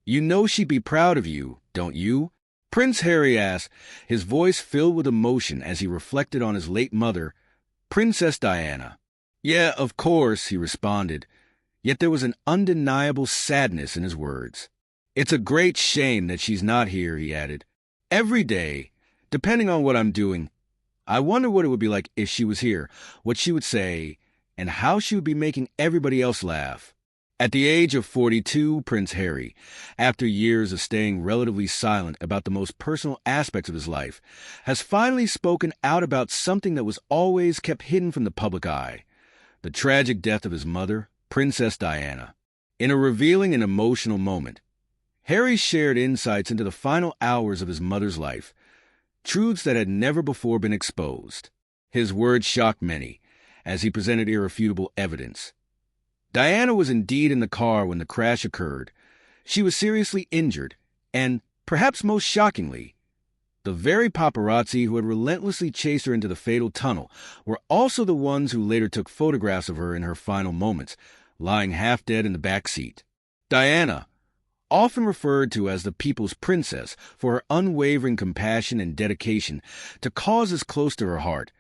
You know she'd be proud of you, don't you? Prince Harry asked, his voice filled with emotion as he reflected on his late mother, Princess Diana. Yeah, of course, he responded, yet there was an undeniable sadness in his words. It's a great shame that she's not here, he added. Every day, depending on what I'm doing, I wonder what it would be like if she was here, what she would say, and how she would be making everybody else laugh. At the age of 42, Prince Harry, after years of staying relatively silent about the most personal aspects of his life, has finally spoken out about something that was always kept hidden from the public eye: the tragic death of his mother, Princess Diana. In a revealing and emotional moment, Harry shared insights into the final hours of his mother's life, truths that had never before been exposed. His words shocked many, as he presented irrefutable evidence. Diana was indeed in the car when the crash occurred. She was seriously injured, and, perhaps most shockingly, the very paparazzi who had relentlessly chased her into the fatal tunnel were also the ones who later took photographs of her in her final moments, lying half dead in the back seat. Diana, often referred to as the people's princess for her unwavering compassion and dedication to causes close to her heart,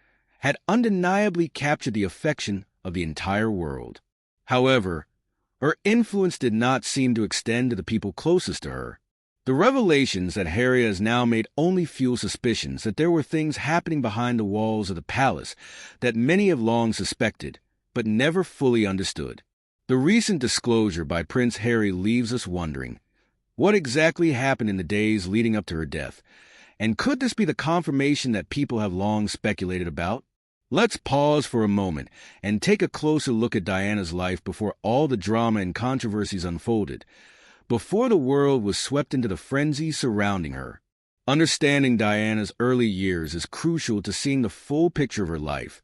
had undeniably captured the affection of the entire world. However, her influence did not seem to extend to the people closest to her. The revelations that Harry has now made only fuel suspicions that there were things happening behind the walls of the palace that many have long suspected, but never fully understood. The recent disclosure by Prince Harry leaves us wondering, what exactly happened in the days leading up to her death? And could this be the confirmation that people have long speculated about? Let's pause for a moment and take a closer look at Diana's life before all the drama and controversies unfolded, before the world was swept into the frenzy surrounding her. Understanding Diana's early years is crucial to seeing the full picture of her life,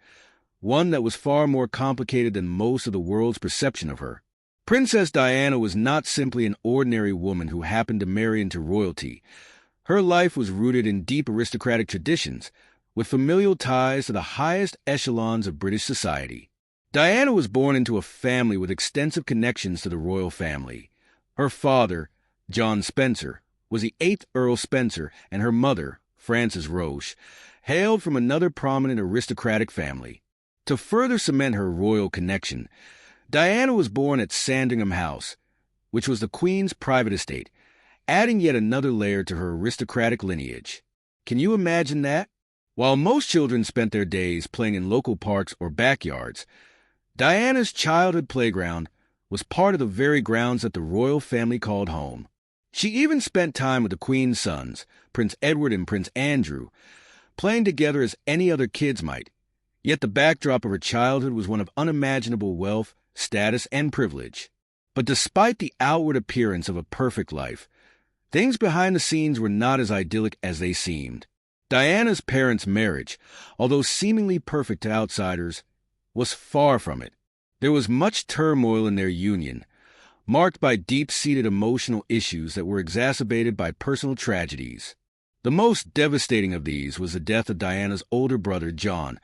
one that was far more complicated than most of the world's perception of her. Princess Diana was not simply an ordinary woman who happened to marry into royalty. Her life was rooted in deep aristocratic traditions, with familial ties to the highest echelons of British society. Diana was born into a family with extensive connections to the royal family. Her father, John Spencer, was the 8th Earl Spencer, and her mother, Frances Roche, hailed from another prominent aristocratic family. To further cement her royal connection, Diana was born at Sandringham House, which was the Queen's private estate, adding yet another layer to her aristocratic lineage. Can you imagine that? While most children spent their days playing in local parks or backyards, Diana's childhood playground was part of the very grounds that the royal family called home. She even spent time with the Queen's sons, Prince Edward and Prince Andrew, playing together as any other kids might. Yet the backdrop of her childhood was one of unimaginable wealth, status, and privilege. But despite the outward appearance of a perfect life, things behind the scenes were not as idyllic as they seemed. Diana's parents' marriage, although seemingly perfect to outsiders, was far from it. There was much turmoil in their union, marked by deep-seated emotional issues that were exacerbated by personal tragedies. The most devastating of these was the death of Diana's older brother, John,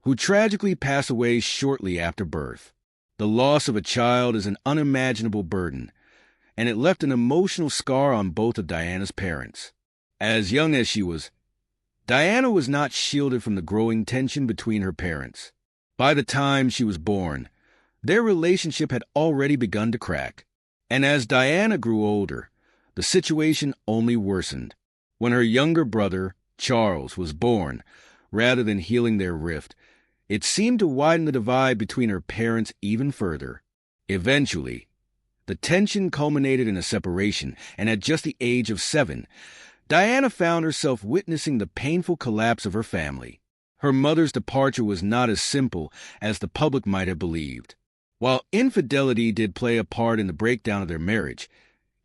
who tragically passed away shortly after birth. The loss of a child is an unimaginable burden, and it left an emotional scar on both of Diana's parents. As young as she was, Diana was not shielded from the growing tension between her parents. By the time she was born, their relationship had already begun to crack. And as Diana grew older, the situation only worsened. When her younger brother, Charles, was born, rather than healing their rift, it seemed to widen the divide between her parents even further. Eventually, the tension culminated in a separation, and at just the age of 7, Diana found herself witnessing the painful collapse of her family. Her mother's departure was not as simple as the public might have believed. While infidelity did play a part in the breakdown of their marriage,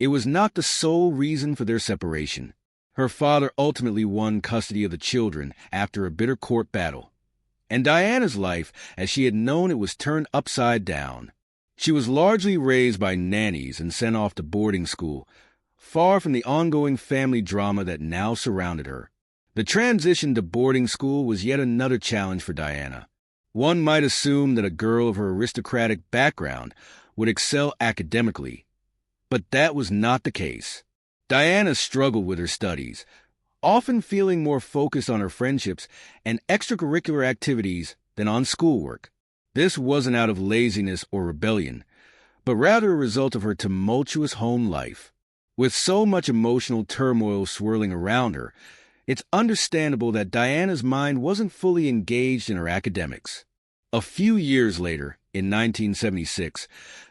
it was not the sole reason for their separation. Her father ultimately won custody of the children after a bitter court battle, and Diana's life, as she had known it, was turned upside down. She was largely raised by nannies and sent off to boarding school, far from the ongoing family drama that now surrounded her. The transition to boarding school was yet another challenge for Diana. One might assume that a girl of her aristocratic background would excel academically, But that was not the case. Diana struggled with her studies, often feeling more focused on her friendships and extracurricular activities than on schoolwork. This wasn't out of laziness or rebellion, but rather a result of her tumultuous home life. With so much emotional turmoil swirling around her, it's understandable that Diana's mind wasn't fully engaged in her academics. A few years later, in 1976,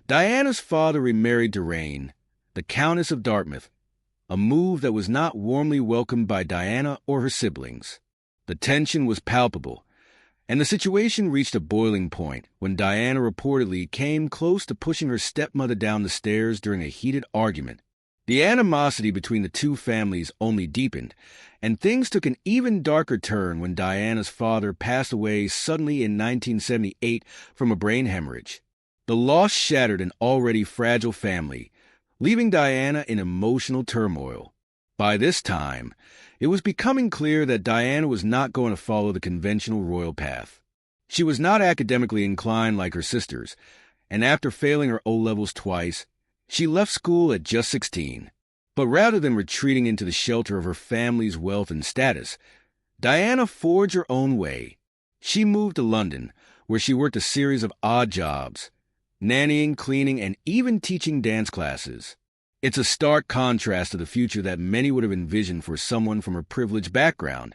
Diana's father remarried Doreen, the Countess of Dartmouth, a move that was not warmly welcomed by Diana or her siblings. The tension was palpable, and the situation reached a boiling point when Diana reportedly came close to pushing her stepmother down the stairs during a heated argument. The animosity between the two families only deepened, and things took an even darker turn when Diana's father passed away suddenly in 1978 from a brain hemorrhage. The loss shattered an already fragile family, leaving Diana in emotional turmoil. By this time, it was becoming clear that Diana was not going to follow the conventional royal path. She was not academically inclined like her sisters, and after failing her O-levels twice, she left school at just 16. But rather than retreating into the shelter of her family's wealth and status, Diana forged her own way. She moved to London, where she worked a series of odd jobs, nannying, cleaning, and even teaching dance classes. It's a stark contrast to the future that many would have envisioned for someone from her privileged background,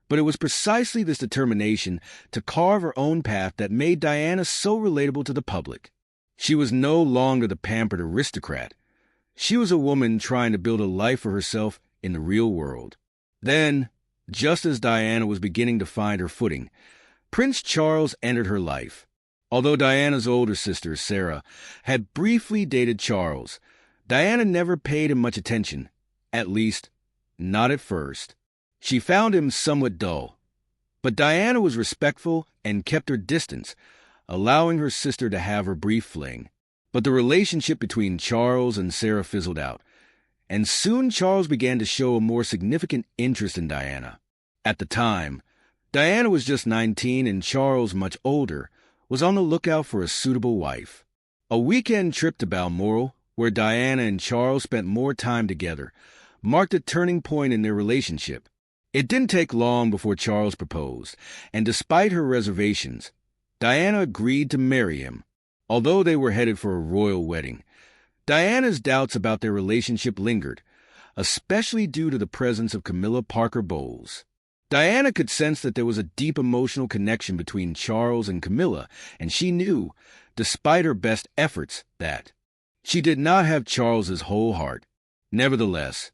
but it was precisely this determination to carve her own path that made Diana so relatable to the public. She was no longer the pampered aristocrat. She was a woman trying to build a life for herself in the real world. Then, just as Diana was beginning to find her footing, Prince Charles entered her life. Although Diana's older sister, Sarah, had briefly dated Charles, Diana never paid him much attention, at least, not at first. She found him somewhat dull, but Diana was respectful and kept her distance, allowing her sister to have her brief fling. But the relationship between Charles and Sarah fizzled out, and soon Charles began to show a more significant interest in Diana. At the time, Diana was just 19 and Charles, much older, was on the lookout for a suitable wife. A weekend trip to Balmoral, where Diana and Charles spent more time together, marked a turning point in their relationship. It didn't take long before Charles proposed, and despite her reservations, Diana agreed to marry him. Although they were headed for a royal wedding, Diana's doubts about their relationship lingered, especially due to the presence of Camilla Parker Bowles. Diana could sense that there was a deep emotional connection between Charles and Camilla, and she knew, despite her best efforts, that she did not have Charles's whole heart. Nevertheless,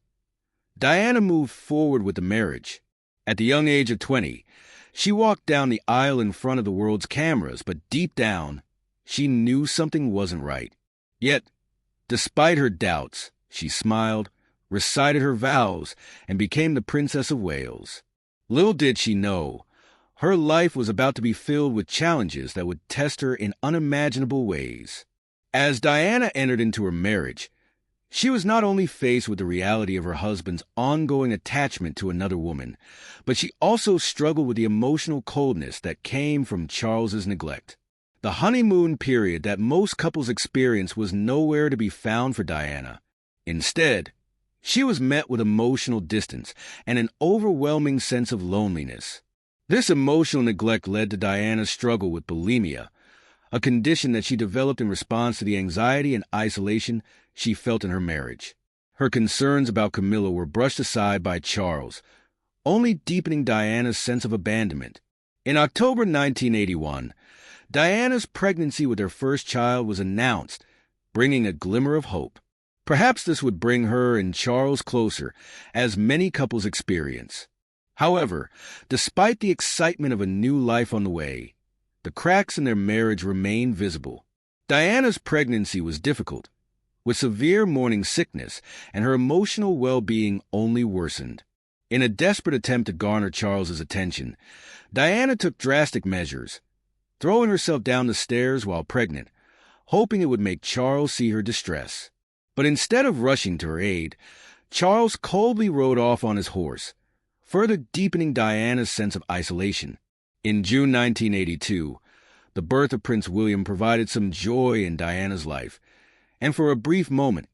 Diana moved forward with the marriage. At the young age of 20, she walked down the aisle in front of the world's cameras, but deep down, she knew something wasn't right. Yet, despite her doubts, she smiled, recited her vows, and became the Princess of Wales. Little did she know, her life was about to be filled with challenges that would test her in unimaginable ways. As Diana entered into her marriage, she was not only faced with the reality of her husband's ongoing attachment to another woman, but she also struggled with the emotional coldness that came from Charles's neglect. The honeymoon period that most couples experience was nowhere to be found for Diana. Instead, she was met with emotional distance and an overwhelming sense of loneliness. This emotional neglect led to Diana's struggle with bulimia, a condition that she developed in response to the anxiety and isolation she felt in her marriage. Her concerns about Camilla were brushed aside by Charles, only deepening Diana's sense of abandonment. In October 1981, Diana's pregnancy with her first child was announced, bringing a glimmer of hope. Perhaps this would bring her and Charles closer, as many couples experience. However, despite the excitement of a new life on the way, the cracks in their marriage remained visible. Diana's pregnancy was difficult, with severe morning sickness, and her emotional well-being only worsened. In a desperate attempt to garner Charles's attention, Diana took drastic measures, throwing herself down the stairs while pregnant, hoping it would make Charles see her distress. But instead of rushing to her aid, Charles coldly rode off on his horse, further deepening Diana's sense of isolation. In June 1982, the birth of Prince William provided some joy in Diana's life, and for a brief moment,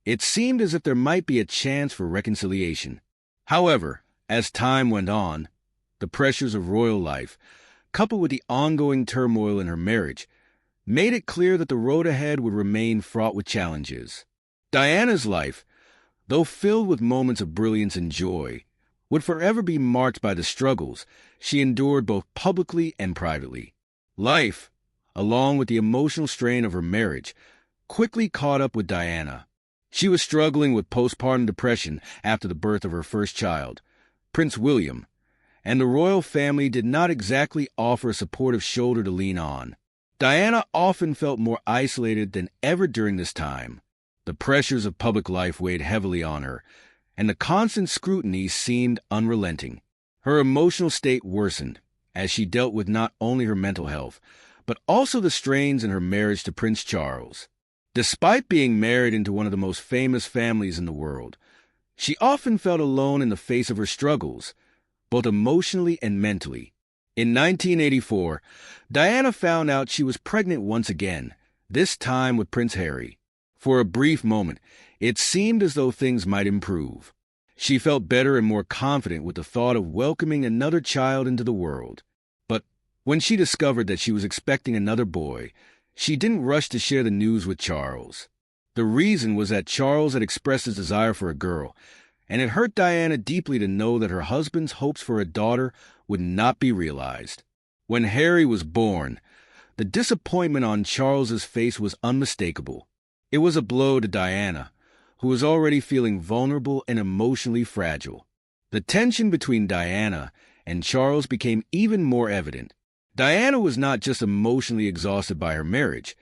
It seemed as if there might be a chance for reconciliation. However, as time went on, the pressures of royal life, coupled with the ongoing turmoil in her marriage, made it clear that the road ahead would remain fraught with challenges. Diana's life, though filled with moments of brilliance and joy, would forever be marked by the struggles she endured both publicly and privately. Life, along with the emotional strain of her marriage, quickly caught up with Diana. She was struggling with postpartum depression after the birth of her first child, Prince William, and the royal family did not exactly offer a supportive shoulder to lean on. Diana often felt more isolated than ever during this time. The pressures of public life weighed heavily on her, and the constant scrutiny seemed unrelenting. Her emotional state worsened as she dealt with not only her mental health, but also the strains in her marriage to Prince Charles. Despite being married into one of the most famous families in the world, she often felt alone in the face of her struggles, both emotionally and mentally. In 1984, Diana found out she was pregnant once again, this time with Prince Harry. For a brief moment, it seemed as though things might improve. She felt better and more confident with the thought of welcoming another child into the world. But when she discovered that she was expecting another boy, she didn't rush to share the news with Charles. The reason was that Charles had expressed his desire for a girl, and it hurt Diana deeply to know that her husband's hopes for a daughter would not be realized. When Harry was born, the disappointment on Charles's face was unmistakable. It was a blow to Diana, who was already feeling vulnerable and emotionally fragile. The tension between Diana and Charles became even more evident. Diana was not just emotionally exhausted by her marriage,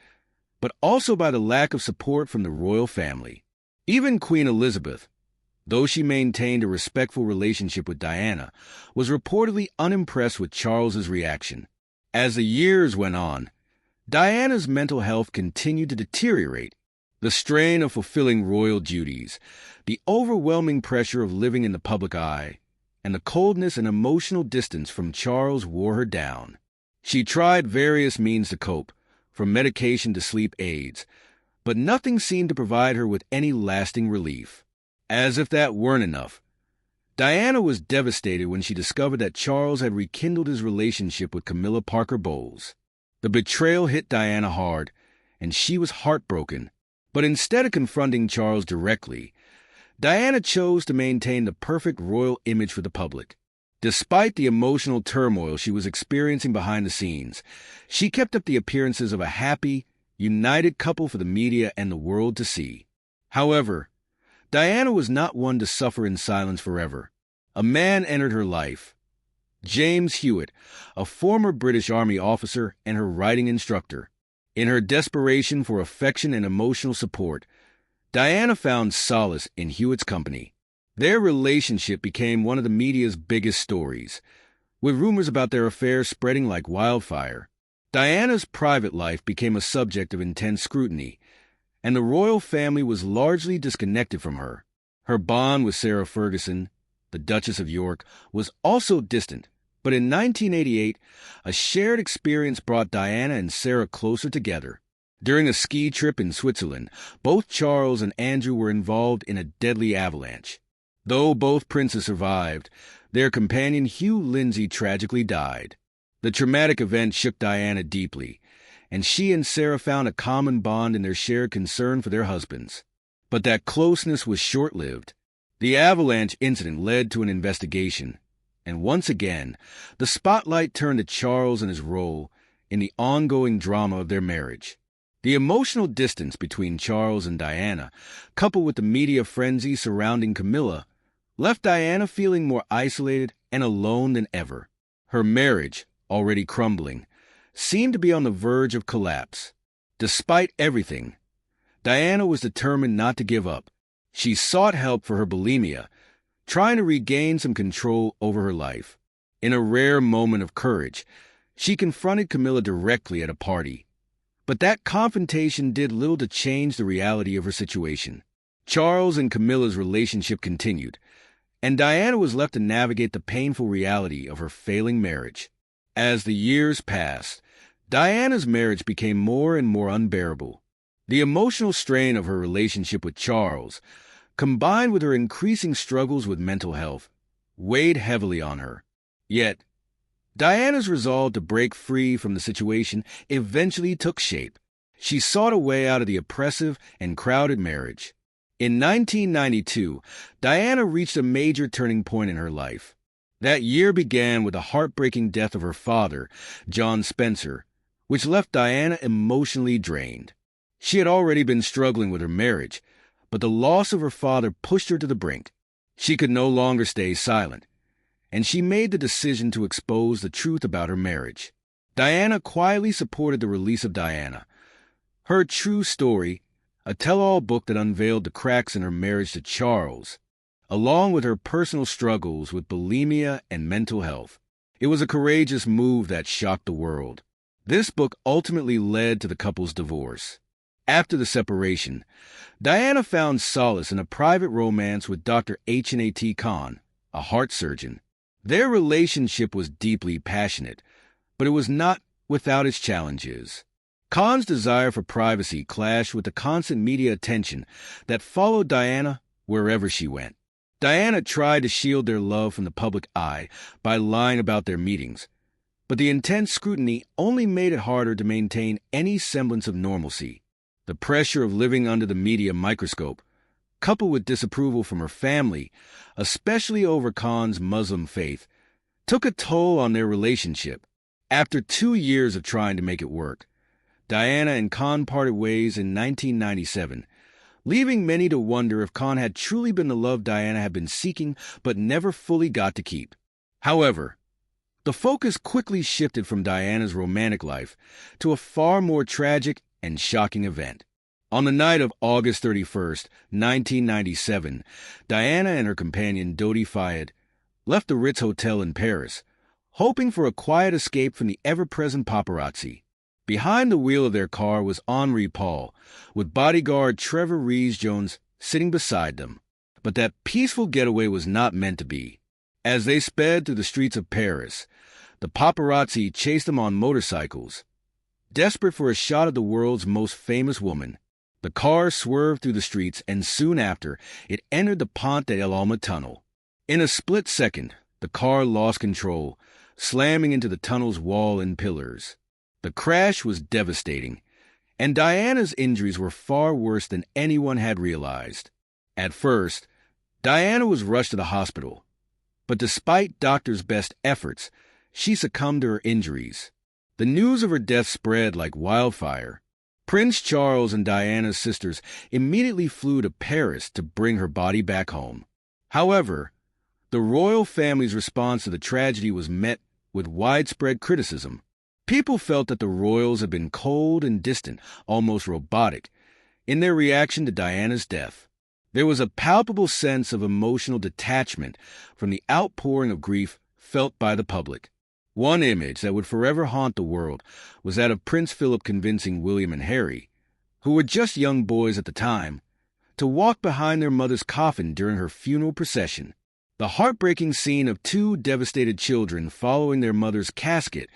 but also by the lack of support from the royal family. Even Queen Elizabeth, though she maintained a respectful relationship with Diana, was reportedly unimpressed with Charles's reaction. As the years went on, Diana's mental health continued to deteriorate. The strain of fulfilling royal duties, the overwhelming pressure of living in the public eye, and the coldness and emotional distance from Charles wore her down. She tried various means to cope, from medication to sleep aids, but nothing seemed to provide her with any lasting relief. As if that weren't enough, Diana was devastated when she discovered that Charles had rekindled his relationship with Camilla Parker Bowles. The betrayal hit Diana hard, and she was heartbroken. But instead of confronting Charles directly, Diana chose to maintain the perfect royal image for the public. Despite the emotional turmoil she was experiencing behind the scenes, she kept up the appearances of a happy, united couple for the media and the world to see. However, Diana was not one to suffer in silence forever. A man entered her life. James Hewitt, a former British Army officer and her writing instructor. In her desperation for affection and emotional support, Diana found solace in Hewitt's company. Their relationship became one of the media's biggest stories, with rumors about their affair spreading like wildfire. Diana's private life became a subject of intense scrutiny, and the royal family was largely disconnected from her. Her bond with Sarah Ferguson, the Duchess of York, was also distant, but in 1988, a shared experience brought Diana and Sarah closer together. During a ski trip in Switzerland, both Charles and Andrew were involved in a deadly avalanche. Though both princes survived, their companion Hugh Lindsay tragically died. The traumatic event shook Diana deeply, and she and Sarah found a common bond in their shared concern for their husbands. But that closeness was short-lived. The avalanche incident led to an investigation, and once again, the spotlight turned to Charles and his role in the ongoing drama of their marriage. The emotional distance between Charles and Diana, coupled with the media frenzy surrounding Camilla, left Diana feeling more isolated and alone than ever. Her marriage, already crumbling, seemed to be on the verge of collapse. Despite everything, Diana was determined not to give up. She sought help for her bulimia, trying to regain some control over her life. In a rare moment of courage, she confronted Camilla directly at a party. But that confrontation did little to change the reality of her situation. Charles and Camilla's relationship continued, and Diana was left to navigate the painful reality of her failing marriage. As the years passed, Diana's marriage became more and more unbearable. The emotional strain of her relationship with Charles, combined with her increasing struggles with mental health, weighed heavily on her. Yet, Diana's resolve to break free from the situation eventually took shape. She sought a way out of the oppressive and crowded marriage. In 1992, Diana reached a major turning point in her life. That year began with the heartbreaking death of her father, John Spencer, which left Diana emotionally drained. She had already been struggling with her marriage, but the loss of her father pushed her to the brink. She could no longer stay silent, and she made the decision to expose the truth about her marriage. Diana quietly supported the release of Diana, her true story, a tell-all book that unveiled the cracks in her marriage to Charles, along with her personal struggles with bulimia and mental health. It was a courageous move that shocked the world. This book ultimately led to the couple's divorce. After the separation, Diana found solace in a private romance with Dr. H.N.A.T. Khan, a heart surgeon. Their relationship was deeply passionate, but it was not without its challenges. Khan's desire for privacy clashed with the constant media attention that followed Diana wherever she went. Diana tried to shield their love from the public eye by lying about their meetings, but the intense scrutiny only made it harder to maintain any semblance of normalcy. The pressure of living under the media microscope, coupled with disapproval from her family, especially over Khan's Muslim faith, took a toll on their relationship. After 2 years of trying to make it work, Diana and Khan parted ways in 1997, leaving many to wonder if Khan had truly been the love Diana had been seeking but never fully got to keep. However, the focus quickly shifted from Diana's romantic life to a far more tragic and shocking event. On the night of August 31st, 1997, Diana and her companion Dodi Fayed left the Ritz Hotel in Paris, hoping for a quiet escape from the ever-present paparazzi. Behind the wheel of their car was Henri Paul, with bodyguard Trevor Rees-Jones sitting beside them. But that peaceful getaway was not meant to be. As they sped through the streets of Paris, the paparazzi chased them on motorcycles. Desperate for a shot of the world's most famous woman, the car swerved through the streets, and soon after, it entered the Pont de l'Alma tunnel. In a split second, the car lost control, slamming into the tunnel's wall and pillars. The crash was devastating, and Diana's injuries were far worse than anyone had realized. At first, Diana was rushed to the hospital, but despite doctors' best efforts, she succumbed to her injuries. The news of her death spread like wildfire. Prince Charles and Diana's sisters immediately flew to Paris to bring her body back home. However, the royal family's response to the tragedy was met with widespread criticism. People felt that the royals had been cold and distant, almost robotic, in their reaction to Diana's death. There was a palpable sense of emotional detachment from the outpouring of grief felt by the public. One image that would forever haunt the world was that of Prince Philip convincing William and Harry, who were just young boys at the time, to walk behind their mother's coffin during her funeral procession. The heartbreaking scene of 2 devastated children following their mother's casket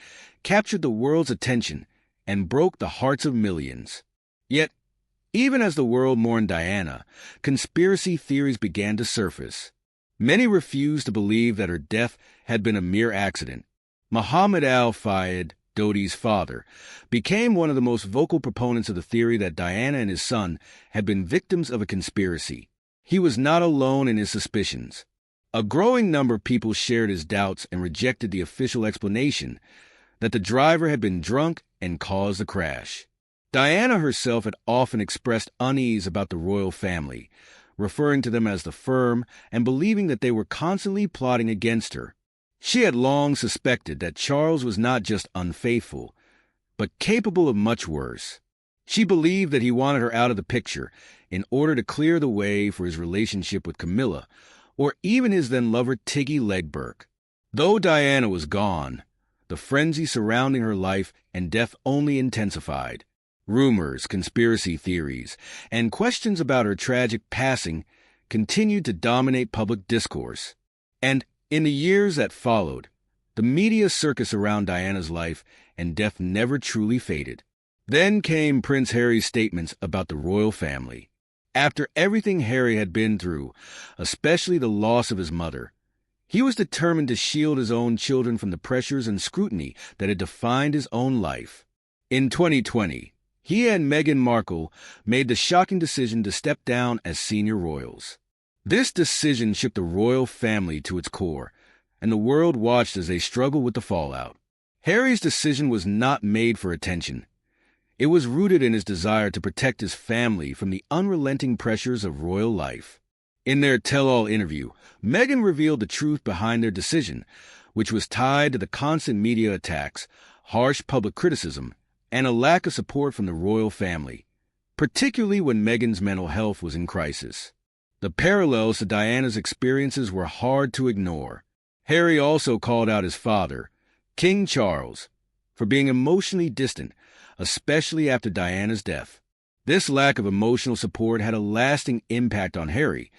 captured the world's attention and broke the hearts of millions. Yet, even as the world mourned Diana, conspiracy theories began to surface. Many refused to believe that her death had been a mere accident. Mohammed Al-Fayed, Dodi's father, became one of the most vocal proponents of the theory that Diana and his son had been victims of a conspiracy. He was not alone in his suspicions. A growing number of people shared his doubts and rejected the official explanation that the driver had been drunk and caused the crash. Diana herself had often expressed unease about the royal family, referring to them as the firm and believing that they were constantly plotting against her. She had long suspected that Charles was not just unfaithful, but capable of much worse. She believed that he wanted her out of the picture in order to clear the way for his relationship with Camilla, or even his then-lover Tiggy Legberg. Though Diana was gone, the frenzy surrounding her life and death only intensified. Rumors, conspiracy theories, and questions about her tragic passing continued to dominate public discourse. And in the years that followed, the media circus around Diana's life and death never truly faded. Then came Prince Harry's statements about the royal family. After everything Harry had been through, especially the loss of his mother, he was determined to shield his own children from the pressures and scrutiny that had defined his own life. In 2020, he and Meghan Markle made the shocking decision to step down as senior royals. This decision shook the royal family to its core, and the world watched as they struggled with the fallout. Harry's decision was not made for attention. It was rooted in his desire to protect his family from the unrelenting pressures of royal life. In their tell-all interview, Meghan revealed the truth behind their decision, which was tied to the constant media attacks, harsh public criticism, and a lack of support from the royal family, particularly when Meghan's mental health was in crisis. The parallels to Diana's experiences were hard to ignore. Harry also called out his father, King Charles, for being emotionally distant, especially after Diana's death. This lack of emotional support had a lasting impact on Harry,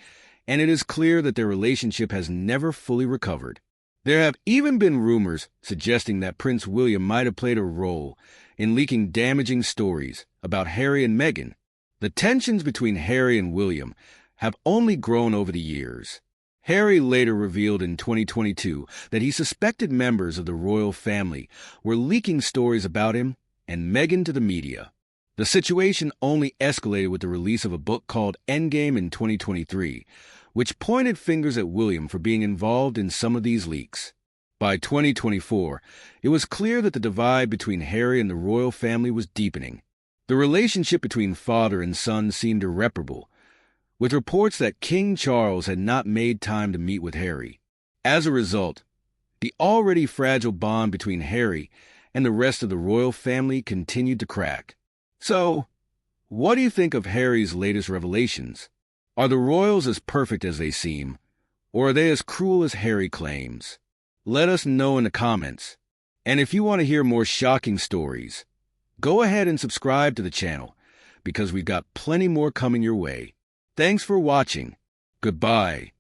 and it is clear that their relationship has never fully recovered. There have even been rumors suggesting that Prince William might have played a role in leaking damaging stories about Harry and Meghan. The tensions between Harry and William have only grown over the years. Harry later revealed in 2022 that he suspected members of the royal family were leaking stories about him and Meghan to the media. The situation only escalated with the release of a book called Endgame in 2023, which pointed fingers at William for being involved in some of these leaks. By 2024, it was clear that the divide between Harry and the royal family was deepening. The relationship between father and son seemed irreparable, with reports that King Charles had not made time to meet with Harry. As a result, the already fragile bond between Harry and the rest of the royal family continued to crack. So, what do you think of Harry's latest revelations? Are the royals as perfect as they seem, or are they as cruel as Harry claims? Let us know in the comments. And if you want to hear more shocking stories, go ahead and subscribe to the channel, because we've got plenty more coming your way. Thanks for watching. Goodbye.